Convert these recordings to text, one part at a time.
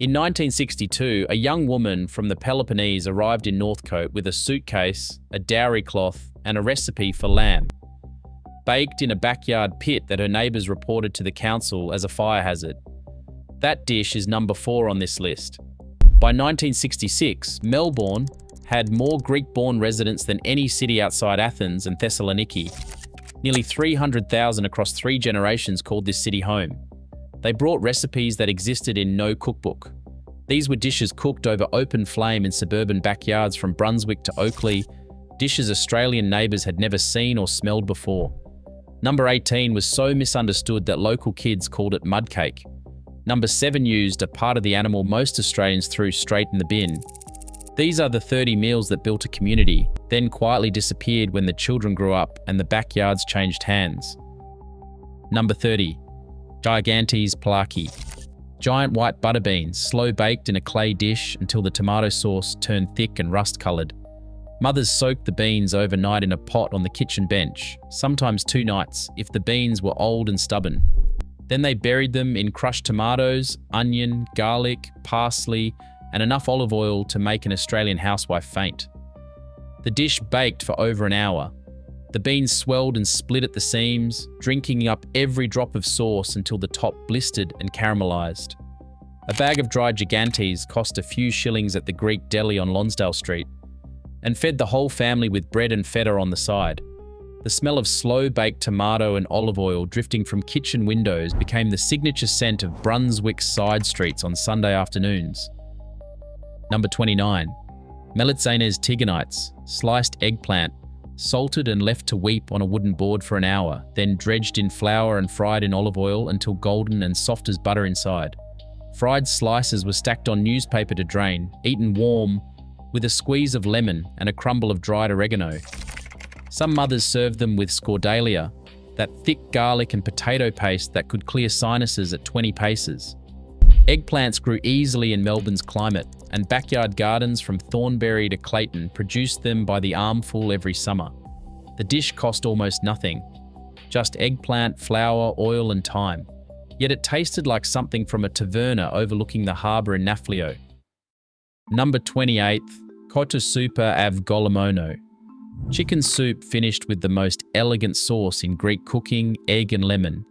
In 1962, a young woman from the Peloponnese arrived in Northcote with a suitcase, a dowry cloth, and a recipe for lamb, baked in a backyard pit that her neighbours reported to the council as a fire hazard. That dish is number 4 on this list. By 1966, Melbourne had more Greek-born residents than any city outside Athens and Thessaloniki. Nearly 300,000 across 3 generations called this city home. They brought recipes that existed in no cookbook. These were dishes cooked over open flame in suburban backyards from Brunswick to Oakley, dishes Australian neighbours had never seen or smelled before. Number 18 was so misunderstood that local kids called it mud cake. Number 7 used a part of the animal most Australians threw straight in the bin. These are the 30 meals that built a community, then quietly disappeared when the children grew up and the backyards changed hands. Number 30. Gigantes Plaki. Giant white butter beans, slow baked in a clay dish until the tomato sauce turned thick and rust-coloured. Mothers soaked the beans overnight in a pot on the kitchen bench, sometimes 2 nights if the beans were old and stubborn. Then they buried them in crushed tomatoes, onion, garlic, parsley, and enough olive oil to make an Australian housewife faint. The dish baked for over an hour. The beans swelled and split at the seams, drinking up every drop of sauce until the top blistered and caramelised. A bag of dried gigantes cost a few shillings at the Greek deli on Lonsdale Street, and fed the whole family with bread and feta on the side. The smell of slow-baked tomato and olive oil drifting from kitchen windows became the signature scent of Brunswick's side streets on Sunday afternoons. Number 29. Melitzanes tigonites, sliced eggplant, salted and left to weep on a wooden board for an hour, then dredged in flour and fried in olive oil until golden and soft as butter inside. Fried slices were stacked on newspaper to drain, eaten warm, with a squeeze of lemon and a crumble of dried oregano. Some mothers served them with scordalia, that thick garlic and potato paste that could clear sinuses at 20 paces. Eggplants grew easily in Melbourne's climate, and backyard gardens from Thornbury to Clayton produced them by the armful every summer. The dish cost almost nothing, just eggplant, flour, oil and thyme. Yet it tasted like something from a taverna overlooking the harbour in Naflio. Number 28, Kotosupa av Golomono. Chicken soup finished with the most elegant sauce in Greek cooking, egg and lemon.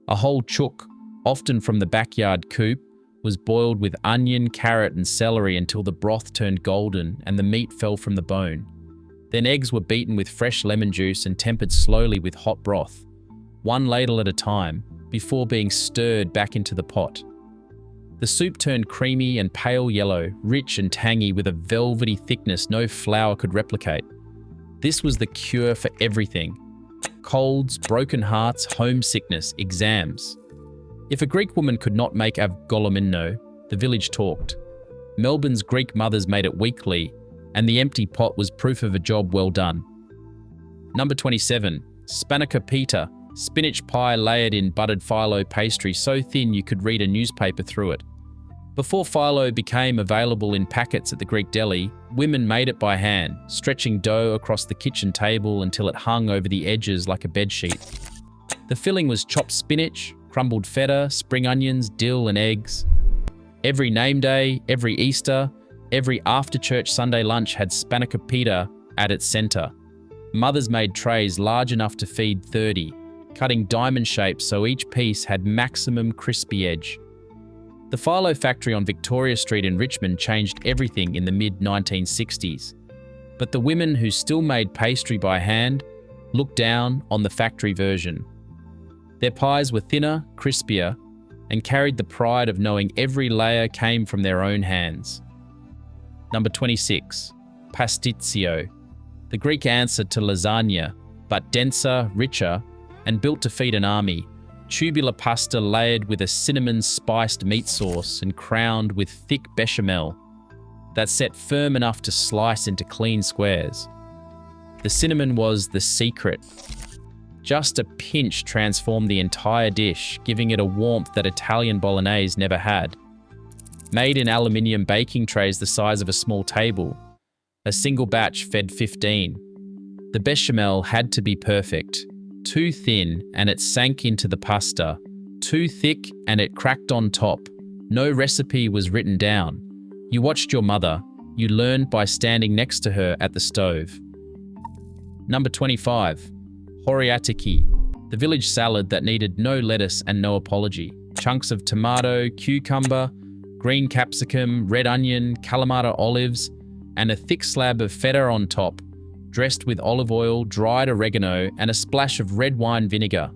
A whole chook, often from the backyard coop, was boiled with onion, carrot and celery until the broth turned golden and the meat fell from the bone. Then eggs were beaten with fresh lemon juice and tempered slowly with hot broth, 1 ladle at a time, before being stirred back into the pot. The soup turned creamy and pale yellow, rich and tangy with a velvety thickness no flour could replicate. This was the cure for everything. Colds, broken hearts, homesickness, exams. If a Greek woman could not make avgolomino, the village talked. Melbourne's Greek mothers made it weekly, and the empty pot was proof of a job well done. Number 27, spanakopita, spinach pie layered in buttered phyllo pastry so thin you could read a newspaper through it. Before phyllo became available in packets at the Greek deli, women made it by hand, stretching dough across the kitchen table until it hung over the edges like a bedsheet. The filling was chopped spinach, crumbled feta, spring onions, dill and eggs. Every name day, every Easter, every after-church Sunday lunch had spanakopita at its centre. Mothers made trays large enough to feed 30, cutting diamond shapes so each piece had maximum crispy edge. The phyllo factory on Victoria Street in Richmond changed everything in the mid-1960s. But the women who still made pastry by hand looked down on the factory version. Their pies were thinner, crispier, and carried the pride of knowing every layer came from their own hands. Number 26, pastitsio, the Greek answer to lasagna, but denser, richer, and built to feed an army. Tubular pasta layered with a cinnamon-spiced meat sauce and crowned with thick bechamel that set firm enough to slice into clean squares. The cinnamon was the secret. Just a pinch transformed the entire dish, giving it a warmth that Italian bolognese never had. Made in aluminium baking trays the size of a small table, a single batch fed 15. The bechamel had to be perfect. Too thin and it sank into the pasta. Too thick and it cracked on top. No recipe was written down. You watched your mother. You learned by standing next to her at the stove. Number 25. Horiatiki, the village salad that needed no lettuce and no apology. Chunks of tomato, cucumber, green capsicum, red onion, Kalamata olives, and a thick slab of feta on top, dressed with olive oil, dried oregano, and a splash of red wine vinegar.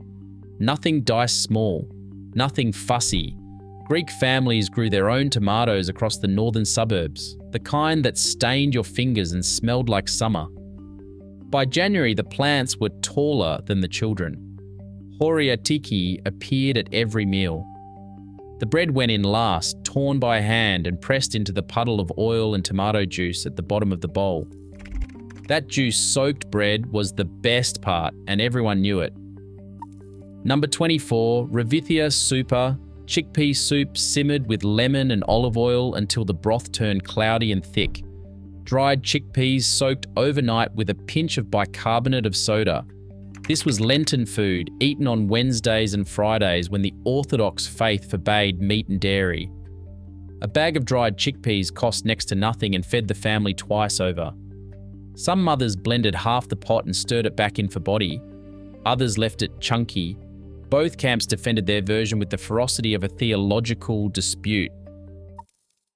Nothing diced small, nothing fussy. Greek families grew their own tomatoes across the northern suburbs, the kind that stained your fingers and smelled like summer. By January, the plants were taller than the children. Horiatiki appeared at every meal. The bread went in last, torn by hand and pressed into the puddle of oil and tomato juice at the bottom of the bowl. That juice-soaked bread was the best part, and everyone knew it. Number 24, Ravithia Super, chickpea soup simmered with lemon and olive oil until the broth turned cloudy and thick. Dried chickpeas soaked overnight with a pinch of bicarbonate of soda. This was Lenten food, eaten on Wednesdays and Fridays when the Orthodox faith forbade meat and dairy. A bag of dried chickpeas cost next to nothing and fed the family twice over. Some mothers blended half the pot and stirred it back in for body. Others left it chunky. Both camps defended their version with the ferocity of a theological dispute.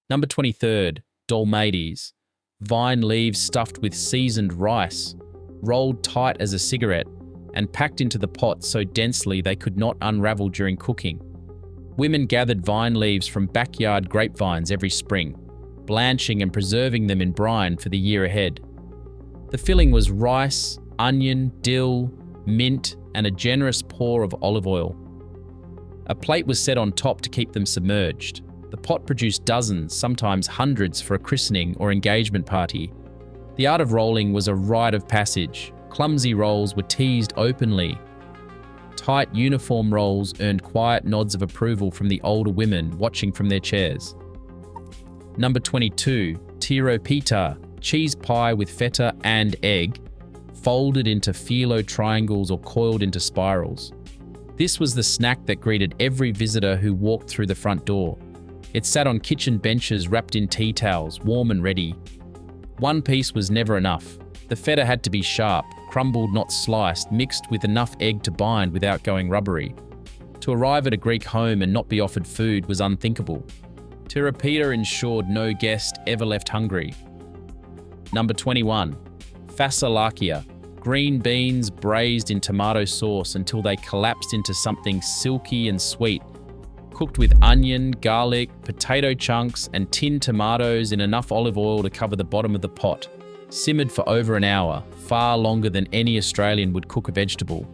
Number 23, dolmades, vine leaves stuffed with seasoned rice, rolled tight as a cigarette, and packed into the pot so densely they could not unravel during cooking. Women gathered vine leaves from backyard grapevines every spring, blanching and preserving them in brine for the year ahead. The filling was rice, onion, dill, mint, and a generous pour of olive oil. A plate was set on top to keep them submerged. The pot produced dozens, sometimes hundreds, for a christening or engagement party. The art of rolling was a rite of passage. Clumsy rolls were teased openly. Tight, uniform rolls earned quiet nods of approval from the older women watching from their chairs. Number 22, tiro pita, cheese pie with feta and egg, folded into phyllo triangles or coiled into spirals. This was the snack that greeted every visitor who walked through the front door. It sat on kitchen benches wrapped in tea towels, warm and ready. One piece was never enough. The feta had to be sharp, crumbled not sliced, mixed with enough egg to bind without going rubbery. To arrive at a Greek home and not be offered food was unthinkable. Tiro pita ensured no guest ever left hungry. Number 21, fasolakia, green beans braised in tomato sauce until they collapsed into something silky and sweet, cooked with onion, garlic, potato chunks, and tinned tomatoes in enough olive oil to cover the bottom of the pot. Simmered for over an hour, far longer than any Australian would cook a vegetable.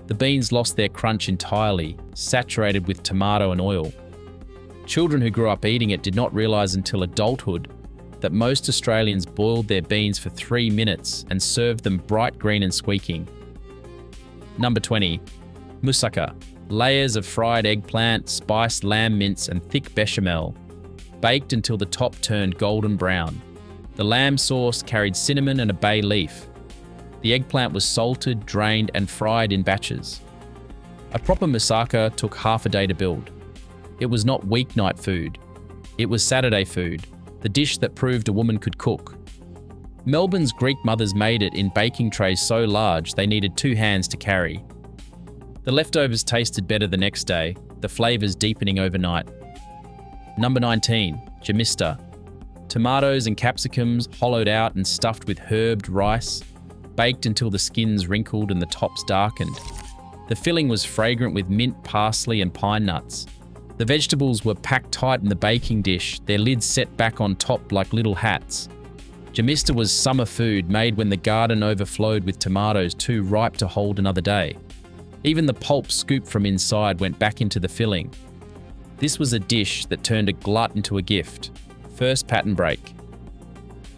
The beans lost their crunch entirely, saturated with tomato and oil. Children who grew up eating it did not realise until adulthood that most Australians boiled their beans for 3 minutes and served them bright green and squeaking. Number 20, moussaka, layers of fried eggplant, spiced lamb mince and thick bechamel, baked until the top turned golden brown. The lamb sauce carried cinnamon and a bay leaf. The eggplant was salted, drained and fried in batches. A proper moussaka took half a day to build. It was not weeknight food. It was Saturday food, the dish that proved a woman could cook. Melbourne's Greek mothers made it in baking trays so large they needed 2 hands to carry. The leftovers tasted better the next day, the flavours deepening overnight. Number 19, jamista. Tomatoes and capsicums hollowed out and stuffed with herbed rice, baked until the skins wrinkled and the tops darkened. The filling was fragrant with mint, parsley and pine nuts. The vegetables were packed tight in the baking dish, their lids set back on top like little hats. Jamista was summer food made when the garden overflowed with tomatoes too ripe to hold another day. Even the pulp scooped from inside went back into the filling. This was a dish that turned a glut into a gift. First pattern break.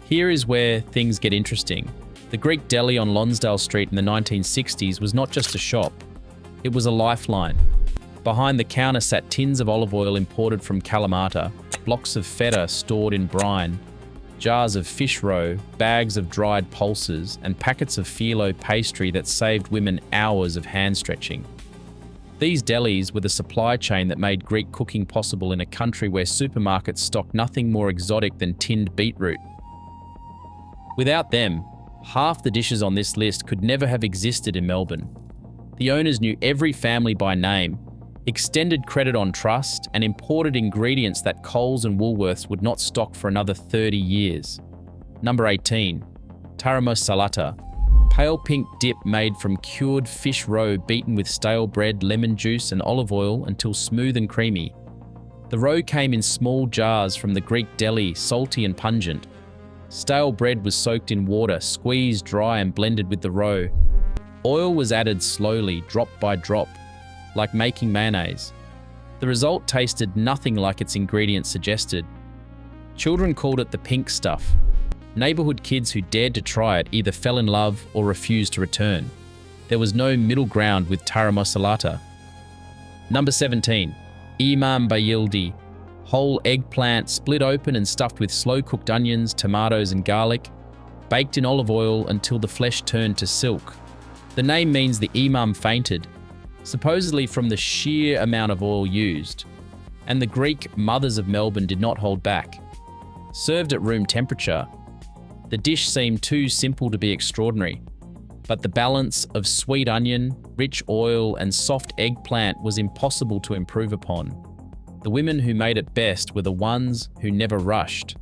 Here is where things get interesting. The Greek deli on Lonsdale Street in the 1960s was not just a shop, it was a lifeline. Behind the counter sat tins of olive oil imported from Kalamata, blocks of feta stored in brine, jars of fish roe, bags of dried pulses, and packets of phyllo pastry that saved women hours of hand stretching. These delis were the supply chain that made Greek cooking possible in a country where supermarkets stocked nothing more exotic than tinned beetroot. Without them, half the dishes on this list could never have existed in Melbourne. The owners knew every family by name, extended credit on trust, and imported ingredients that Coles and Woolworths would not stock for another 30 years. Number 18. Taramos salata. Pale pink dip made from cured fish roe beaten with stale bread, lemon juice and olive oil until smooth and creamy. The roe came in small jars from the Greek deli, salty and pungent. Stale bread was soaked in water, squeezed dry and blended with the roe. Oil was added slowly, drop by drop, like making mayonnaise. The result tasted nothing like its ingredients suggested. Children called it the pink stuff. Neighbourhood kids who dared to try it either fell in love or refused to return. There was no middle ground with taramos salata. Number 17. Imam bayildi. Whole eggplant split open and stuffed with slow-cooked onions, tomatoes and garlic, baked in olive oil until the flesh turned to silk. The name means the imam fainted, supposedly from the sheer amount of oil used. And the Greek mothers of Melbourne did not hold back. Served at room temperature, the dish seemed too simple to be extraordinary, but the balance of sweet onion, rich oil, and soft eggplant was impossible to improve upon. The women who made it best were the ones who never rushed.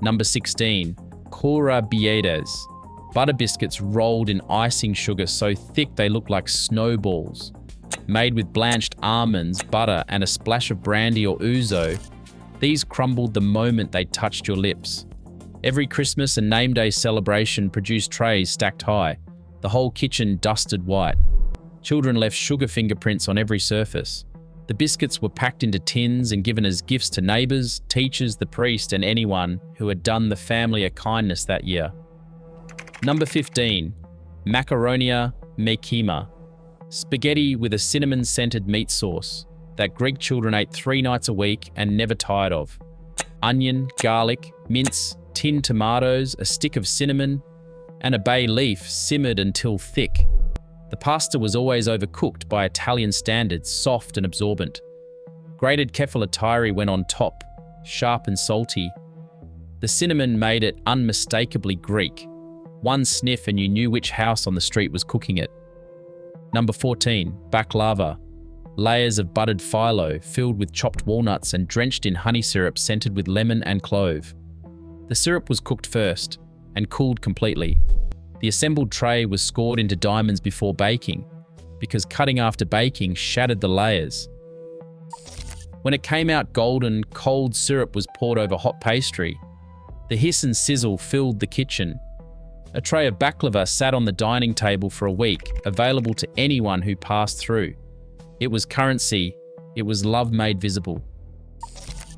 Number 16. Kurabiyedes. Butter biscuits rolled in icing sugar so thick they looked like snowballs. Made with blanched almonds, butter, and a splash of brandy or ouzo, these crumbled the moment they touched your lips. Every Christmas and name day celebration produced trays stacked high, the whole kitchen dusted white. Children left sugar fingerprints on every surface. The biscuits were packed into tins and given as gifts to neighbours, teachers, the priest, and anyone who had done the family a kindness that year. Number 15. Macaronia mekima. Spaghetti with a cinnamon-scented meat sauce that Greek children ate 3 nights a week and never tired of. Onion, garlic, mince, tinned tomatoes, a stick of cinnamon, and a bay leaf simmered until thick. The pasta was always overcooked by Italian standards, soft and absorbent. Grated kefalotyri went on top, sharp and salty. The cinnamon made it unmistakably Greek. One sniff and you knew which house on the street was cooking it. Number 14. Baklava. Layers of buttered phyllo filled with chopped walnuts and drenched in honey syrup scented with lemon and clove. The syrup was cooked first and cooled completely. The assembled tray was scored into diamonds before baking, because cutting after baking shattered the layers. When it came out golden, cold syrup was poured over hot pastry. The hiss and sizzle filled the kitchen. A tray of baklava sat on the dining table for a week, available to anyone who passed through. It was currency. It was love made visible.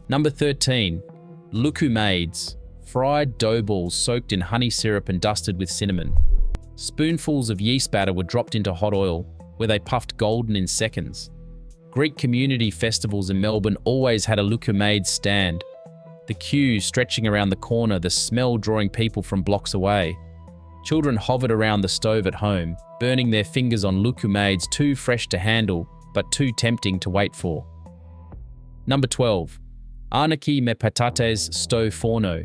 Number 13. Lukumades. Fried dough balls soaked in honey syrup and dusted with cinnamon. Spoonfuls of yeast batter were dropped into hot oil, where they puffed golden in seconds. Greek community festivals in Melbourne always had a lukumade stand. The queue stretching around the corner, the smell drawing people from blocks away. Children hovered around the stove at home, burning their fingers on lukumades too fresh to handle, but too tempting to wait for. Number 12. Arnaki me patates sto forno.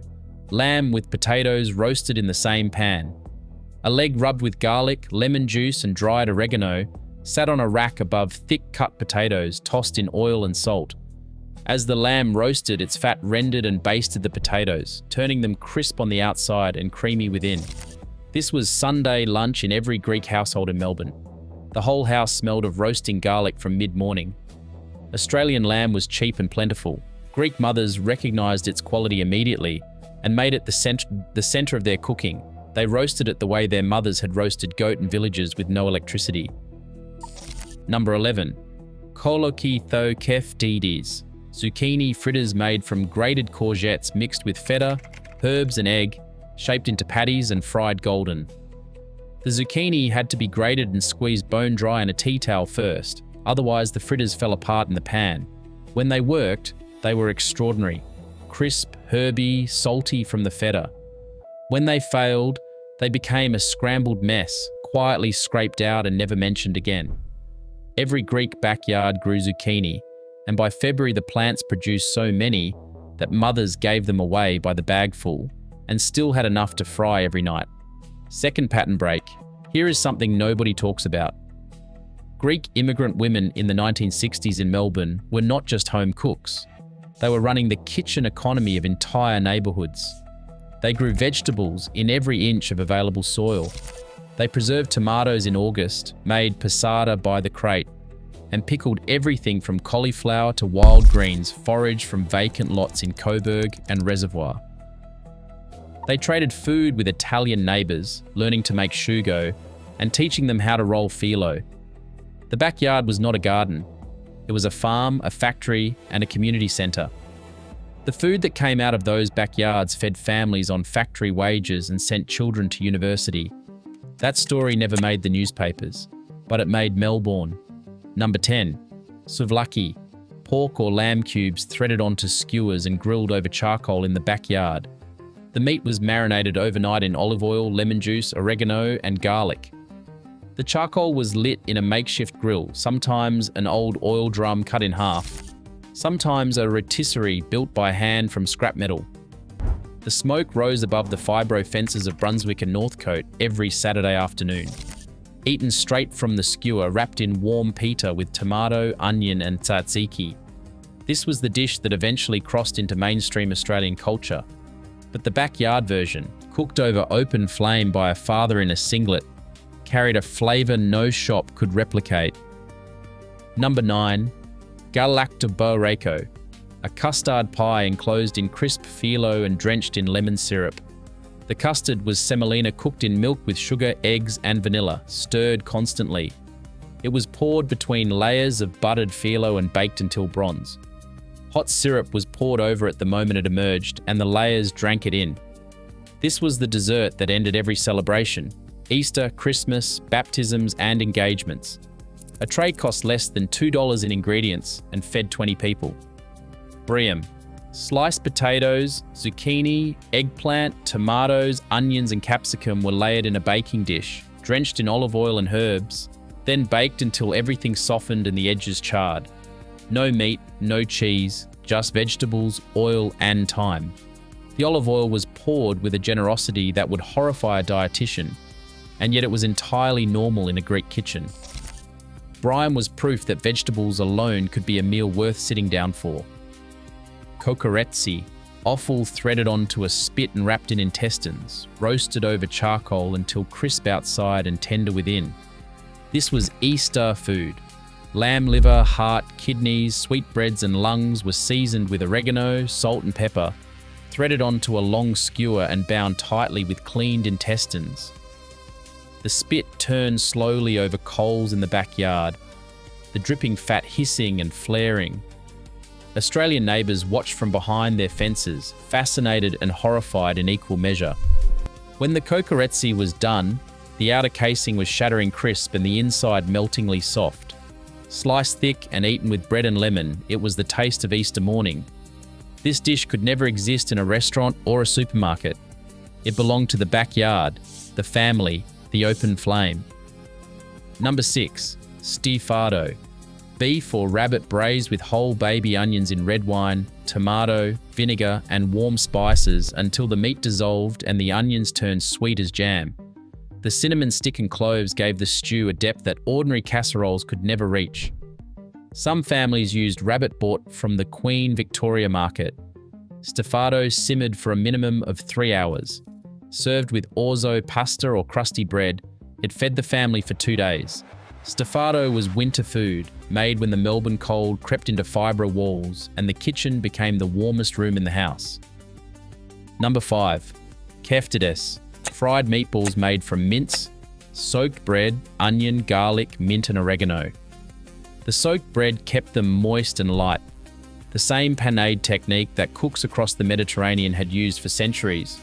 Lamb with potatoes roasted in the same pan. A leg rubbed with garlic, lemon juice and dried oregano sat on a rack above thick-cut potatoes tossed in oil and salt. As the lamb roasted, its fat rendered and basted the potatoes, turning them crisp on the outside and creamy within. This was Sunday lunch in every Greek household in Melbourne. The whole house smelled of roasting garlic from mid-morning. Australian lamb was cheap and plentiful. Greek mothers recognised its quality immediately and made it the centre of their cooking. They roasted it the way their mothers had roasted goat in villages with no electricity. Number 11. Koloki tho kefdidis. Zucchini fritters made from grated courgettes mixed with feta, herbs and egg, shaped into patties and fried golden. The zucchini had to be grated and squeezed bone dry in a tea towel first, otherwise the fritters fell apart in the pan. When they worked, they were extraordinary. Crisp, herby, salty from the feta. When they failed, they became a scrambled mess, quietly scraped out and never mentioned again. Every Greek backyard grew zucchini, and by February the plants produced so many that mothers gave them away by the bagful and still had enough to fry every night. Second pattern break. Here is something nobody talks about. Greek immigrant women in the 1960s in Melbourne were not just home cooks. They were running the kitchen economy of entire neighbourhoods. They grew vegetables in every inch of available soil. They preserved tomatoes in August, made passata by the crate, and pickled everything from cauliflower to wild greens foraged from vacant lots in Coburg and Reservoir. They traded food with Italian neighbours, learning to make shugo and teaching them how to roll phyllo. The backyard was not a garden. It was a farm, a factory, and a community centre. The food that came out of those backyards fed families on factory wages and sent children to university. That story never made the newspapers, but it made Melbourne. Number 10. Souvlaki, pork or lamb cubes threaded onto skewers and grilled over charcoal in the backyard. The meat was marinated overnight in olive oil, lemon juice, oregano, and garlic. The charcoal was lit in a makeshift grill, sometimes an old oil drum cut in half, sometimes a rotisserie built by hand from scrap metal. The smoke rose above the fibro fences of Brunswick and Northcote every Saturday afternoon. Eaten straight from the skewer, wrapped in warm pita with tomato, onion, and tzatziki. This was the dish that eventually crossed into mainstream Australian culture. But the backyard version, cooked over open flame by a father in a singlet, carried a flavour no shop could replicate. Number 9. Galactoboreko, a custard pie enclosed in crisp phyllo and drenched in lemon syrup. The custard was semolina cooked in milk with sugar, eggs, and vanilla, stirred constantly. It was poured between layers of buttered phyllo and baked until bronze. Hot syrup was poured over it the moment it emerged, and the layers drank it in. This was the dessert that ended every celebration: Easter, Christmas, baptisms, and engagements. A tray cost less than $2 in ingredients and fed 20 people. Briam. Sliced potatoes, zucchini, eggplant, tomatoes, onions, and capsicum were layered in a baking dish, drenched in olive oil and herbs, then baked until everything softened and the edges charred. No meat, no cheese, just vegetables, oil, and thyme. The olive oil was poured with a generosity that would horrify a dietitian, and yet it was entirely normal in a Greek kitchen. Briam was proof that vegetables alone could be a meal worth sitting down for. Kokoretsi, offal threaded onto a spit and wrapped in intestines, roasted over charcoal until crisp outside and tender within. This was Easter food. Lamb liver, heart, kidneys, sweetbreads, and lungs were seasoned with oregano, salt, and pepper, threaded onto a long skewer and bound tightly with cleaned intestines. The spit turned slowly over coals in the backyard, the dripping fat hissing and flaring. Australian neighbours watched from behind their fences, fascinated and horrified in equal measure. When the kokoretsi was done, the outer casing was shattering crisp and the inside meltingly soft. Sliced thick and eaten with bread and lemon, it was the taste of Easter morning. This dish could never exist in a restaurant or a supermarket. It belonged to the backyard, the family, the open flame. Number 6. Stifado. Beef or rabbit braised with whole baby onions in red wine, tomato, vinegar, and warm spices until the meat dissolved and the onions turned sweet as jam. The cinnamon stick and cloves gave the stew a depth that ordinary casseroles could never reach. Some families used rabbit bought from the Queen Victoria market. Stifado simmered for a minimum of 3 hours. Served with orzo pasta or crusty bread, it fed the family for 2 days. Stifado was winter food, made when the Melbourne cold crept into fibro walls and the kitchen became the warmest room in the house. Number 5. Keftides. Fried meatballs made from mince, soaked bread, onion, garlic, mint, and oregano. The soaked bread kept them moist and light. The same panade technique that cooks across the Mediterranean had used for centuries,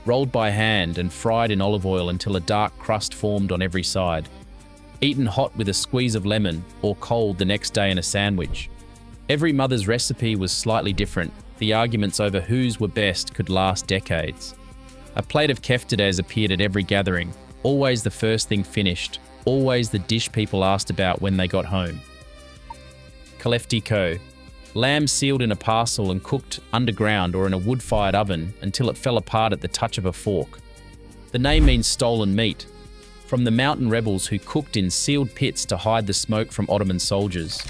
rolled by hand and fried in olive oil until a dark crust formed on every side. Eaten hot with a squeeze of lemon or cold the next day in a sandwich. Every mother's recipe was slightly different. The arguments over whose were best could last decades. A plate of keftides appeared at every gathering, always the first thing finished, always the dish people asked about when they got home. Kaleftiko. Lamb sealed in a parcel and cooked underground or in a wood-fired oven until it fell apart at the touch of a fork. The name means stolen meat, from the mountain rebels who cooked in sealed pits to hide the smoke from Ottoman soldiers.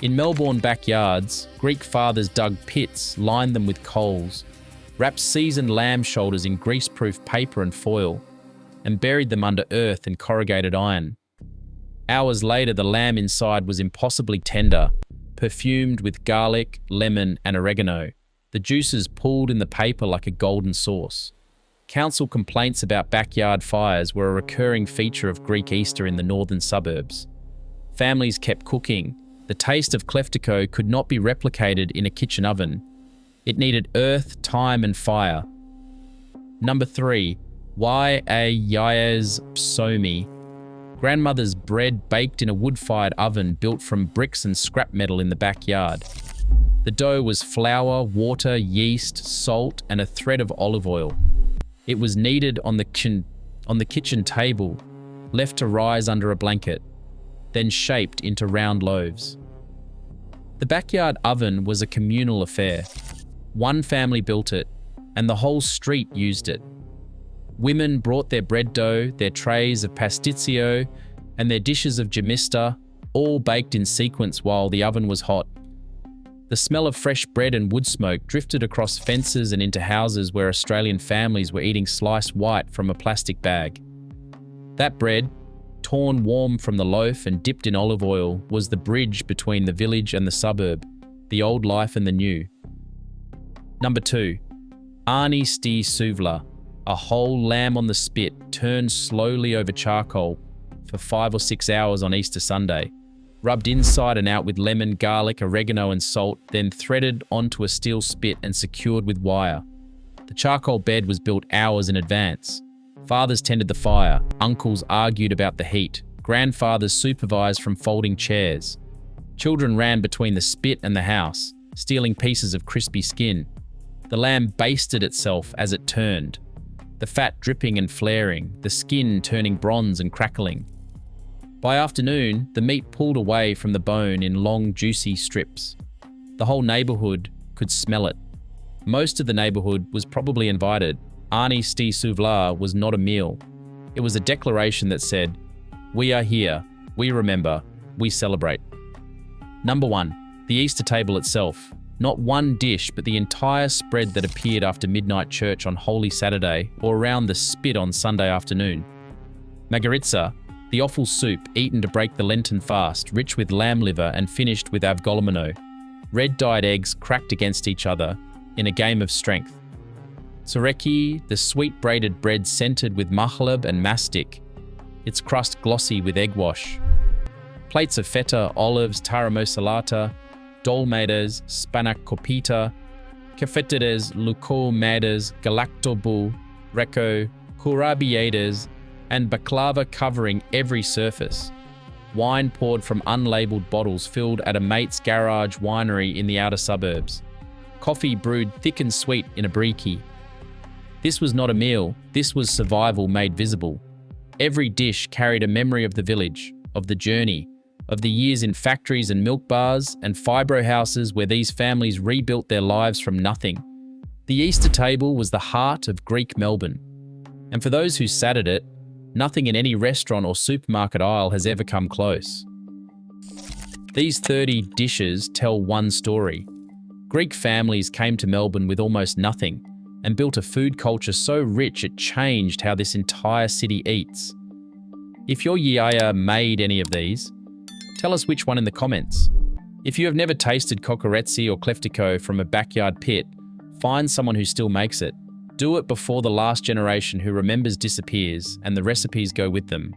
In Melbourne backyards, Greek fathers dug pits, lined them with coals, wrapped seasoned lamb shoulders in greaseproof paper and foil, and buried them under earth and corrugated iron. Hours later, the lamb inside was impossibly tender, perfumed with garlic, lemon, and oregano, the juices pooled in the paper like a golden sauce. Council complaints about backyard fires were a recurring feature of Greek Easter in the northern suburbs. Families kept cooking. The taste of kleftiko could not be replicated in a kitchen oven. It needed earth, time, and fire. Number 3. Why a Yaya's psomi? Grandmother's bread baked in a wood-fired oven built from bricks and scrap metal in the backyard. The dough was flour, water, yeast, salt, and a thread of olive oil. It was kneaded on the kitchen table, left to rise under a blanket, then shaped into round loaves. The backyard oven was a communal affair. One family built it, and the whole street used it. Women brought their bread dough, their trays of pasticcio, and their dishes of gemista, all baked in sequence while the oven was hot. The smell of fresh bread and wood smoke drifted across fences and into houses where Australian families were eating sliced white from a plastic bag. That bread, torn warm from the loaf and dipped in olive oil, was the bridge between the village and the suburb, the old life and the new. Number 2. Arni sti suvla. A whole lamb on the spit, turned slowly over charcoal for 5 or 6 hours on Easter Sunday, rubbed inside and out with lemon, garlic, oregano and salt, then threaded onto a steel spit and secured with wire. The charcoal bed was built hours in advance. Fathers tended the fire, uncles argued about the heat, grandfathers supervised from folding chairs. Children ran between the spit and the house, stealing pieces of crispy skin. The lamb basted itself as it turned, the fat dripping and flaring, the skin turning bronze and crackling. By afternoon, the meat pulled away from the bone in long, juicy strips. The whole neighbourhood could smell it. Most of the neighbourhood was probably invited. Arni sti suvla was not a meal. It was a declaration that said, "We are here, we remember, we celebrate." Number 1. The Easter table itself. Not one dish, but the entire spread that appeared after midnight church on Holy Saturday or around the spit on Sunday afternoon. Margaritza, the offal soup eaten to break the Lenten fast, rich with lamb liver and finished with avgolemono. Red-dyed eggs cracked against each other in a game of strength. Tsureki, the sweet braided bread scented with mahleb and mastic, its crust glossy with egg wash. Plates of feta, olives, taramo salata, dolmades, spanakopita, cafetides, lukoumades, galactobu, reko, kurabiades, and baklava covering every surface. Wine poured from unlabeled bottles filled at a mate's garage winery in the outer suburbs. Coffee brewed thick and sweet in a breaky. This was not a meal, this was survival made visible. Every dish carried a memory of the village, of the journey, of the years in factories and milk bars and fibro houses where these families rebuilt their lives from nothing. The Easter table was the heart of Greek Melbourne. And for those who sat at it, nothing in any restaurant or supermarket aisle has ever come close. These 30 dishes tell one story. Greek families came to Melbourne with almost nothing and built a food culture so rich it changed how this entire city eats. If your yaya made any of these, tell us which one in the comments. If you have never tasted kokoretsi or kleftiko from a backyard pit, find someone who still makes it. Do it before the last generation who remembers disappears and the recipes go with them.